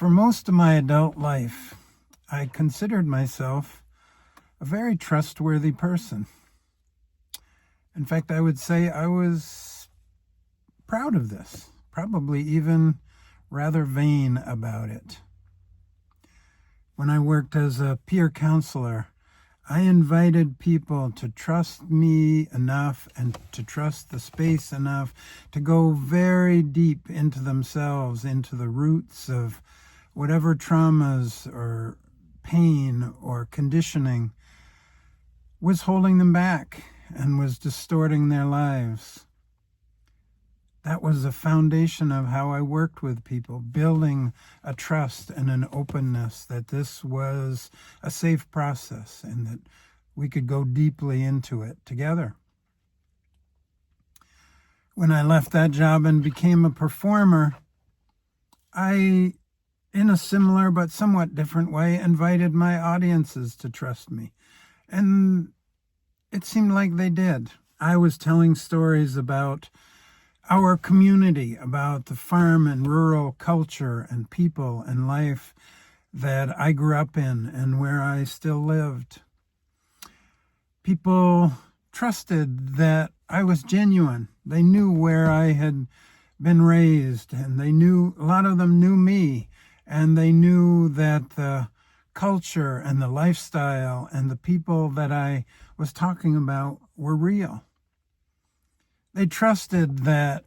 For most of my adult life, I considered myself a very trustworthy person. In fact, I would say I was proud of this, probably even rather vain about it. When I worked as a peer counselor, I invited people to trust me enough and to trust the space enough to go very deep into themselves, into the roots of whatever traumas or pain or conditioning was holding them back and was distorting their lives. That was the foundation of how I worked with people, building a trust and an openness that this was a safe process and that we could go deeply into it together. When I left that job and became a performer, I, in a similar but somewhat different way, invited my audiences to trust me. And it seemed like they did. I was telling stories about our community, about the farm and rural culture and people and life that I grew up in and where I still lived. People trusted that I was genuine. They knew where I had been raised, and they knew, a lot of them knew me, and they knew that the culture and the lifestyle and the people that I was talking about were real. They trusted that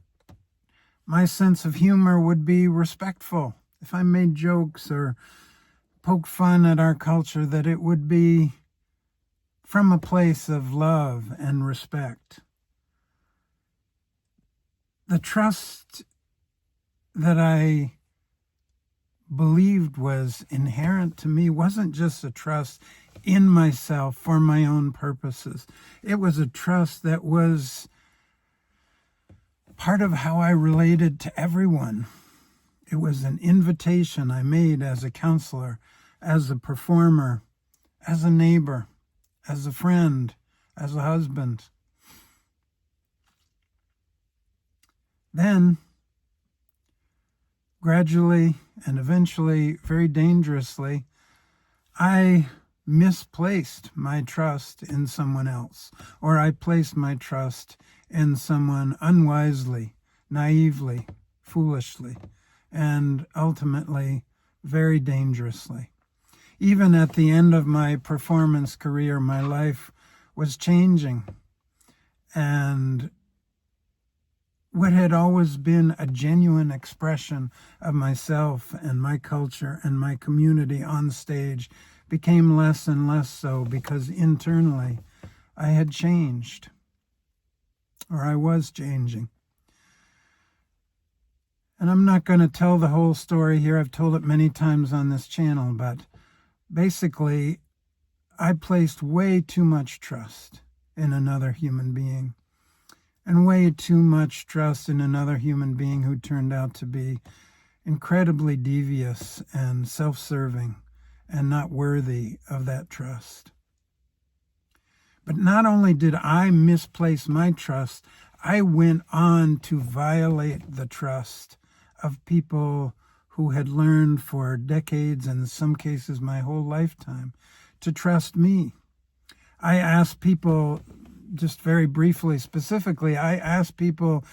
my sense of humor would be respectful. If I made jokes or poked fun at our culture, that it would be from a place of love and respect. The trust that I believed was inherent to me wasn't just a trust in myself for my own purposes. It was a trust that was part of how I related to everyone. It was an invitation I made as a counselor, as a performer, as a neighbor, as a friend, as a husband. Then, gradually and eventually, very dangerously, I misplaced my trust in someone else, or I placed my trust in someone unwisely, naively, foolishly, and ultimately very dangerously. Even at the end of my performance career, my life was changing, and what had always been a genuine expression of myself and my culture and my community on stage became less and less so, because internally I had changed, or I was changing. And I'm not going to tell the whole story here. I've told it many times on this channel, but basically I placed way too much trust in another human being, and way too much trust in another human being who turned out to be incredibly devious and self-serving and not worthy of that trust. But not only did I misplace my trust, I went on to violate the trust of people who had learned for decades, and in some cases my whole lifetime, to trust me. I asked people, just very briefly, specifically, I asked people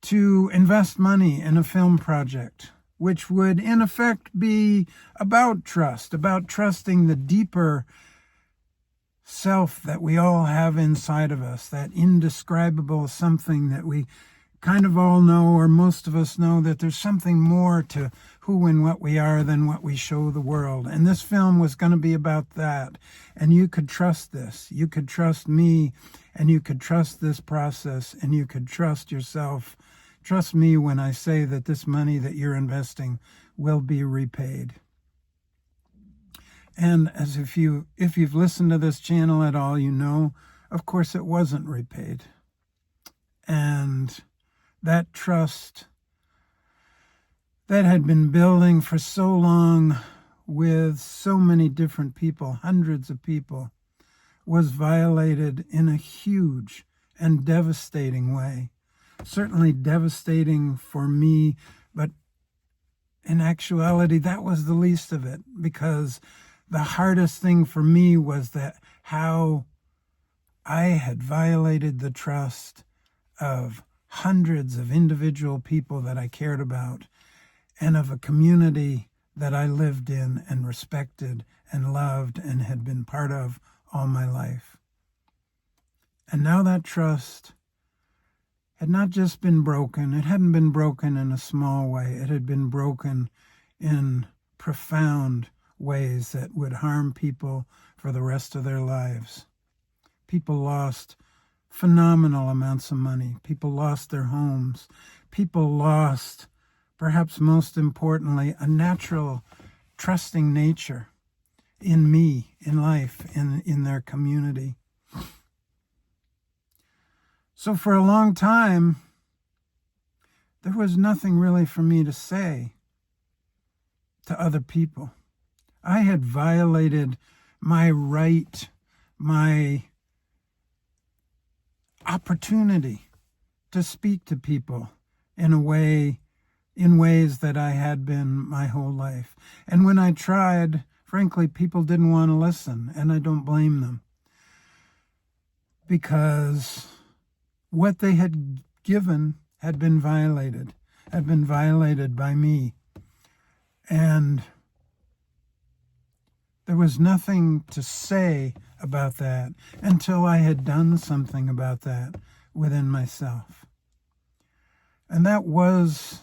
to invest money in a film project, which would in effect be about trust, about trusting the deeper self that we all have inside of us, that indescribable something that we kind of all know, or most of us know, that there's something more to who and what we are than what we show the world. And this film was going to be about that. And you could trust this. You could trust me, and you could trust this process, and you could trust yourself. Trust me when I say that this money that you're investing will be repaid. And as if you've listened to this channel at all, you know, of course it wasn't repaid. And that trust that had been building for so long with so many different people, hundreds of people, was violated in a huge and devastating way. Certainly devastating for me, but in actuality, that was the least of it, because the hardest thing for me was that how I had violated the trust of hundreds of individual people that I cared about, and of a community that I lived in and respected and loved and had been part of all my life. And now that trust had not just been broken, it hadn't been broken in a small way, it had been broken in profound ways that would harm people for the rest of their lives. People lost phenomenal amounts of money. People lost their homes. People lost, perhaps most importantly, a natural trusting nature in me, in life, in their community. So for a long time, there was nothing really for me to say to other people. I had violated my right, my opportunity to speak to people in ways that I had been my whole life. And when I tried, frankly, people didn't want to listen, and I don't blame them, because what they had given had been violated by me. And there was nothing to say about that until I had done something about that within myself. And that was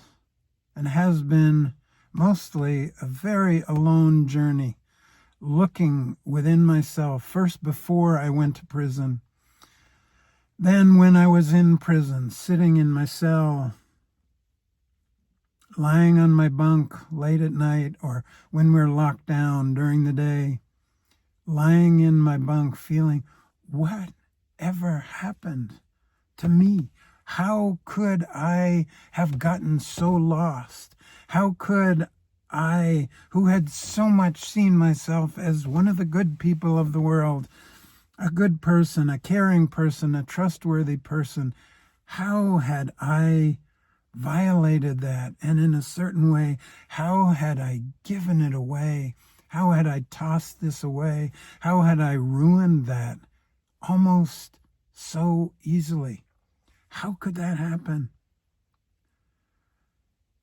and has been mostly a very alone journey, looking within myself, first before I went to prison, then when I was in prison, sitting in my cell, lying on my bunk late at night, or when we're locked down during the day, lying in my bunk feeling, what ever happened to me? How could I have gotten so lost? How could I, who had so much seen myself as one of the good people of the world, a good person, a caring person, a trustworthy person, how had I violated that? And in a certain way, how had I given it away? How had I tossed this away? How had I ruined that almost so easily? How could that happen?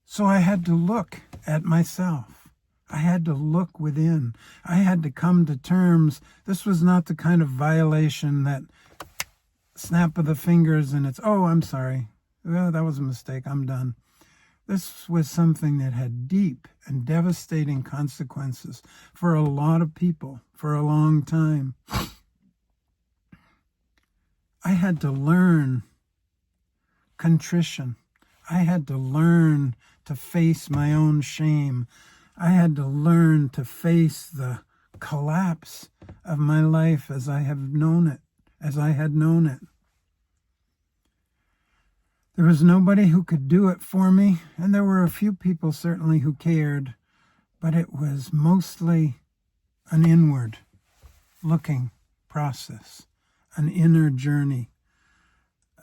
So I had to look at myself. I had to look within. I had to come to terms. This was not the kind of violation that snap of the fingers and it's, oh, I'm sorry. Well, that was a mistake. I'm done. This was something that had deep and devastating consequences for a lot of people for a long time. I had to learn contrition. I had to learn to face my own shame. I had to learn to face the collapse of my life as I had known it. There was nobody who could do it for me, and there were a few people certainly who cared, but it was mostly an inward looking process, an inner journey,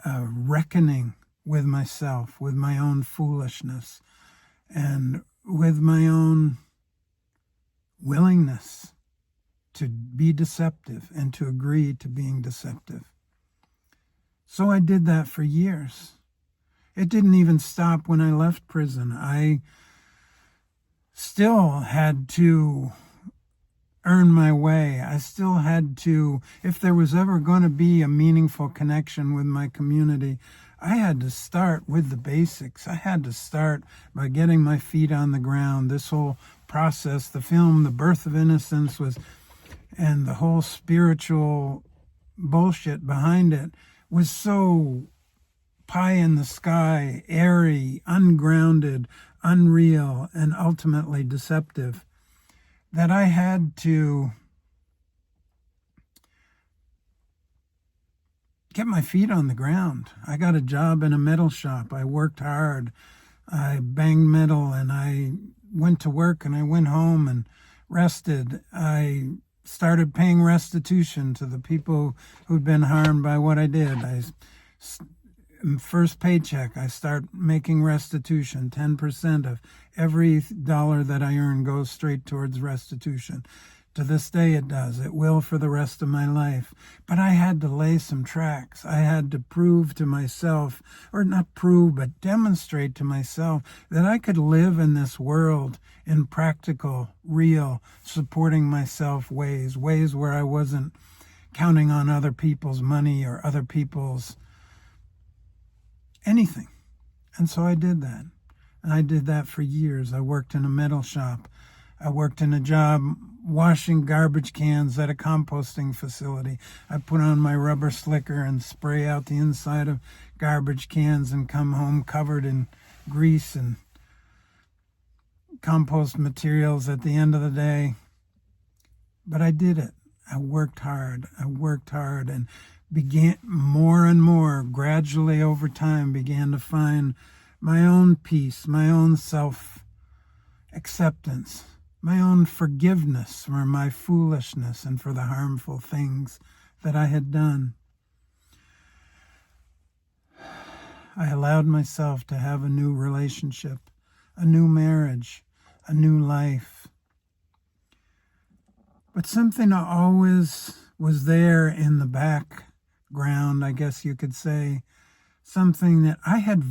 a reckoning with myself, with my own foolishness, and with my own willingness to be deceptive and to agree to being deceptive. So I did that for years. It didn't even stop when I left prison. I still had to earn my way. I still had to, if there was ever going to be a meaningful connection with my community, I had to start with the basics. I had to start by getting my feet on the ground. This whole process, the film, The Birth of Innocence and the whole spiritual bullshit behind it was so pie in the sky, airy, ungrounded, unreal, and ultimately deceptive that I had to get my feet on the ground. I got a job in a metal shop. I worked hard. I banged metal, and I went to work, and I went home and rested. I started paying restitution to the people who'd been harmed by what I did. I first paycheck, I start making restitution. 10% of every dollar that I earn goes straight towards restitution. To this day it does. It will for the rest of my life. But I had to lay some tracks. I had to prove to myself, or not prove, but demonstrate to myself that I could live in this world in practical, real, supporting myself ways where I wasn't counting on other people's money or other people's anything. And so I did that. And I did that for years. I worked in a metal shop. I worked in a job washing garbage cans at a composting facility. I put on my rubber slicker and spray out the inside of garbage cans and come home covered in grease and compost materials at the end of the day. But I did it. I worked hard and began more and more, gradually over time, began to find my own peace, my own self-acceptance, my own forgiveness for my foolishness and for the harmful things that I had done. I allowed myself to have a new relationship, a new marriage, a new life. But something always was there in the background, I guess you could say, something that I hadn't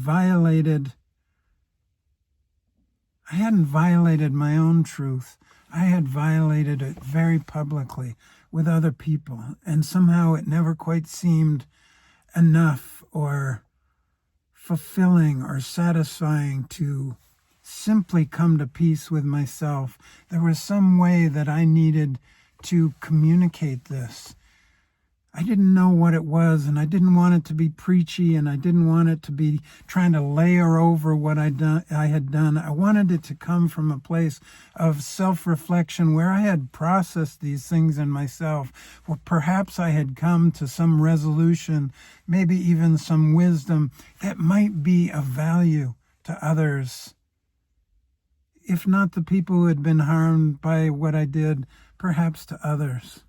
violated my own truth. I had violated it very publicly with other people, and somehow it never quite seemed enough or fulfilling or satisfying to simply come to peace with myself. There was some way that I needed to communicate this. I didn't know what it was, and I didn't want it to be preachy, and I didn't want it to be trying to layer over what I had done. I wanted it to come from a place of self-reflection where I had processed these things in myself, where perhaps I had come to some resolution, maybe even some wisdom that might be of value to others. If not the people who had been harmed by what I did, perhaps to others.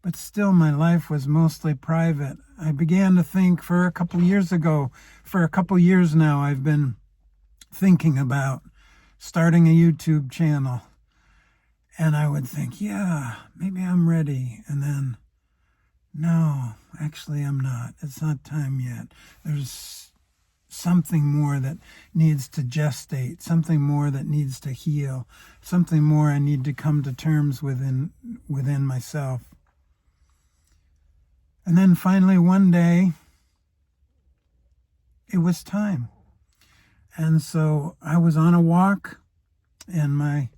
But still, my life was mostly private. I began to think for a couple years now, I've been thinking about starting a YouTube channel. And I would think, yeah, maybe I'm ready. And then, no, actually I'm not. It's not time yet. There's something more that needs to gestate, something more that needs to heal, something more I need to come to terms within myself. And then finally one day, it was time. And so I was on a walk in my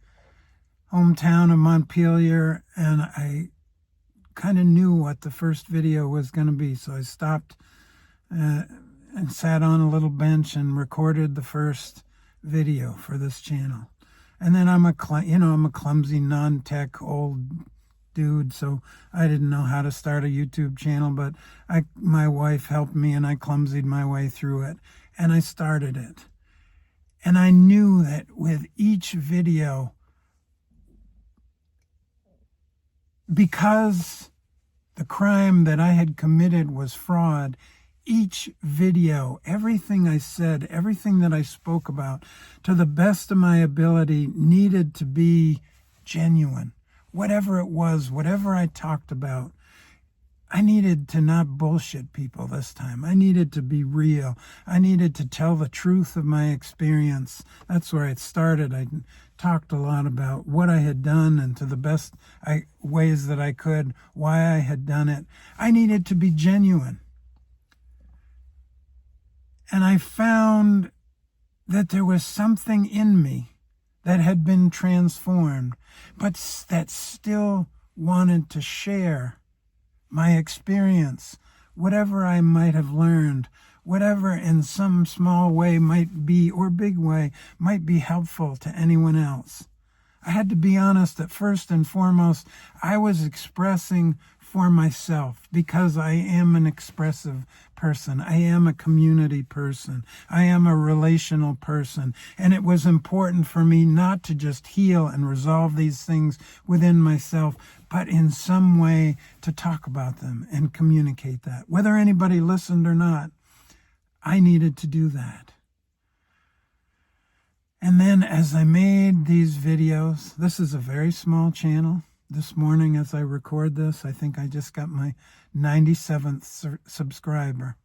hometown of Montpelier, and I kind of knew what the first video was going to be. So I stopped and sat on a little bench and recorded the first video for this channel. And then I'm a clumsy, non-tech old dude, so I didn't know how to start a YouTube channel, but my wife helped me, and I clumsied my way through it, and I started it. And I knew that with each video, because the crime that I had committed was fraud, each video, everything I said, everything that I spoke about, to the best of my ability, needed to be genuine. Whatever it was, whatever I talked about, I needed to not bullshit people this time. I needed to be real. I needed to tell the truth of my experience. That's where it started. I talked a lot about what I had done, and to the best ways that I could, why I had done it. I needed to be genuine. And I found that there was something in me that had been transformed, but that still wanted to share my experience, whatever I might have learned, whatever in some small way might be, or big way, might be helpful to anyone else. I had to be honest that first and foremost, I was expressing for myself, because I am an expressive person. I am a community person. I am a relational person. And it was important for me not to just heal and resolve these things within myself, but in some way to talk about them and communicate that. Whether anybody listened or not, I needed to do that. And then as I made these videos, this is a very small channel. This morning as I record this, I think I just got my 97th subscriber.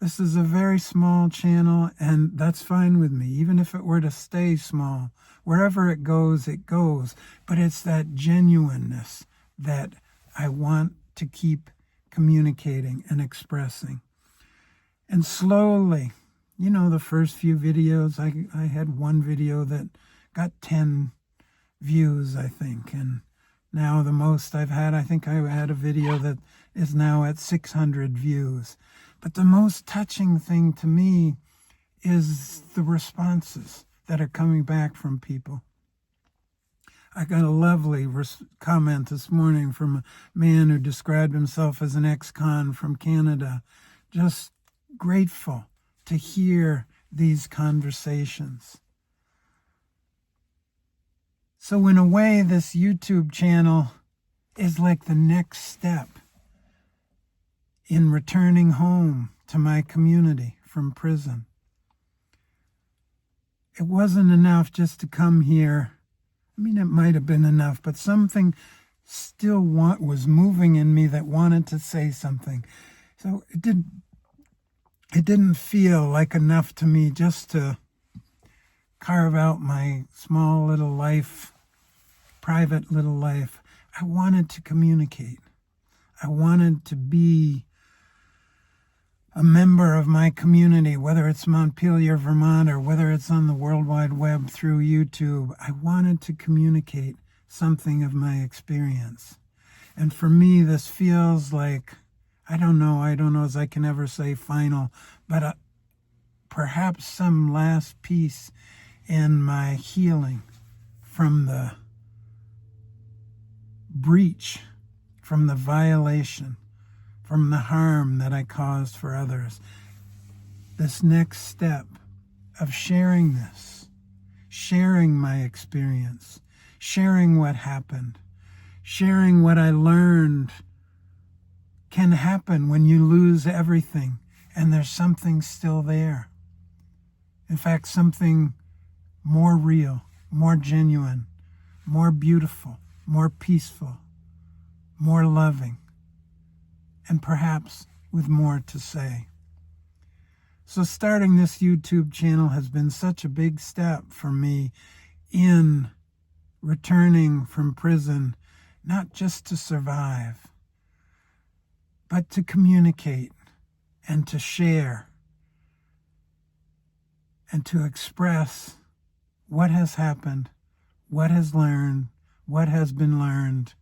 This is a very small channel, and that's fine with me, even if it were to stay small. Wherever it goes, it goes. But it's that genuineness that I want to keep communicating and expressing. And slowly, you know, the first few videos, I had one video that got 10 views, I think, and now the most I've had, I think I had a video that is now at 600 views. But the most touching thing to me is the responses that are coming back from people. I got a lovely comment this morning from a man who described himself as an ex-con from Canada. Just grateful to hear these conversations. So in a way, this YouTube channel is like the next step in returning home to my community from prison. It wasn't enough just to come here. I mean, it might have been enough, but something still was moving in me that wanted to say something. So it didn't feel like enough to me just to carve out my small little life, private little life. I wanted to communicate. I wanted to be a member of my community, whether it's Montpelier, Vermont, or whether it's on the World Wide Web through YouTube. I wanted to communicate something of my experience. And for me, this feels like, I don't know as I can ever say final, but perhaps some last piece in my healing from the breach, from the violation, from the harm that I caused for others. This next step of sharing this, sharing my experience, sharing what happened, sharing what I learned can happen when you lose everything and there's something still there. In fact, something more real, more genuine, more beautiful, more peaceful, more loving, and perhaps with more to say. So starting this YouTube channel has been such a big step for me in returning from prison, not just to survive, but to communicate and to share and to express what has happened, what has been learned,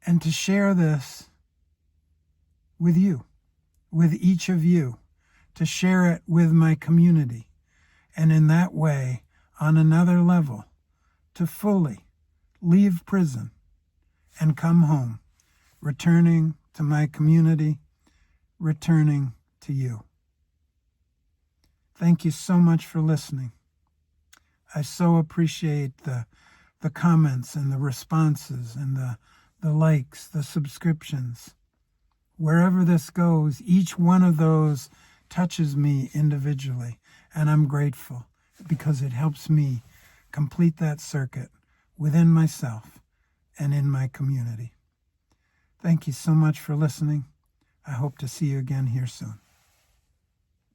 and to share this with you, with each of you, to share it with my community, and in that way, on another level, to fully leave prison and come home, returning to my community, returning to you. Thank you so much for listening. I so appreciate the comments and the responses and the likes, the subscriptions. Wherever this goes, each one of those touches me individually, and I'm grateful because it helps me complete that circuit within myself and in my community. Thank you so much for listening. I hope to see you again here soon.